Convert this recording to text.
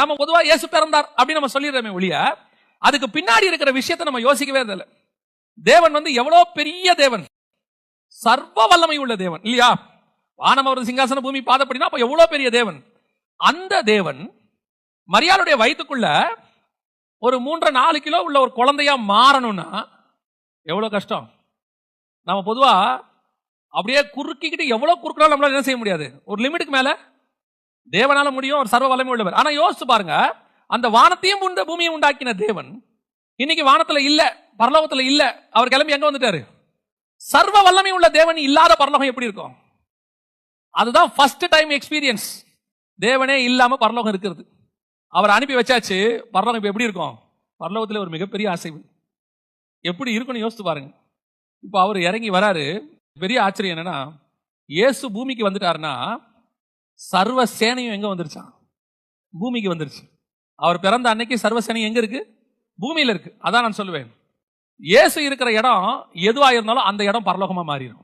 நம்ம பொதுவா இயேசு பிறந்தார் அப்படின்னு நம்ம சொல்லிடுறோமே ஒழிய அதுக்கு பின்னாடி இருக்கிற விஷயத்தை நம்ம யோசிக்கவே இல்லை. தேவன் எவ்வளவு பெரிய தேவன், சர்வ வல்லமை உள்ள தேவன் இல்லையா? வானம் அவரது சிங்காசன, பூமி பாதப்படினா அப்ப எவ்வளவு பெரிய தேவன். அந்த தேவன் மரியாளுடைய வயிற்றுக்குள்ள ஒரு 3-4 கிலோ உள்ள ஒரு குழந்தையா மாறணும்னா எவ்வளவு கஷ்டம். நம்ம பொதுவா அப்படியே குறுக்கிக்கிட்டு எவ்வளவு குறுக்கினாலும் நம்மளால என்ன செய்ய முடியாது. ஒரு லிமிட்டுக்கு மேல தேவனால முடியும், ஒரு சர்வ வல்லமை உள்ளவர். ஆனா யோசிச்சு பாருங்க, அந்த வானத்தையும் பூமியை உண்டாக்கின தேவன் இன்னைக்கு வானத்துல இல்ல, பரலோகத்துல இல்ல. அவர் கிளம்பி எங்க வந்துட்டாரு? சர்வ வல்லமை உள்ள தேவன் இல்லாத பரலோகம் எப்படி இருக்கும்? அதுதான் ஃபர்ஸ்ட் டைம் எக்ஸ்பீரியன்ஸ். தேவனே இல்லாம பரலோகம் இருக்கிறது. அவர் அனுப்பி வச்சாச்சு, பரலோகம் இப்ப எப்படி இருக்கும்? பரலோகத்துல ஒரு மிகப்பெரிய அசைவு எப்படி இருக்குன்னு யோசித்து பாருங்க. இப்ப அவர் இறங்கி வராரு. பெரிய ஆச்சரியம் என்னன்னா, இயேசு பூமிக்கு வந்துட்டாருன்னா சர்வ சேனையும் எங்க வந்துருச்சான்? பூமிக்கு வந்துருச்சு. அவர் பிறந்த அன்னைக்கு சர்வ சேனை எங்க இருக்கு? பூமியில இருக்கு. அதான் நான் சொல்லுவேன், இயேசு இருக்கிற இடம் எதுவா இருந்தாலும் அந்த இடம் பரலோகமா மாறிடும்.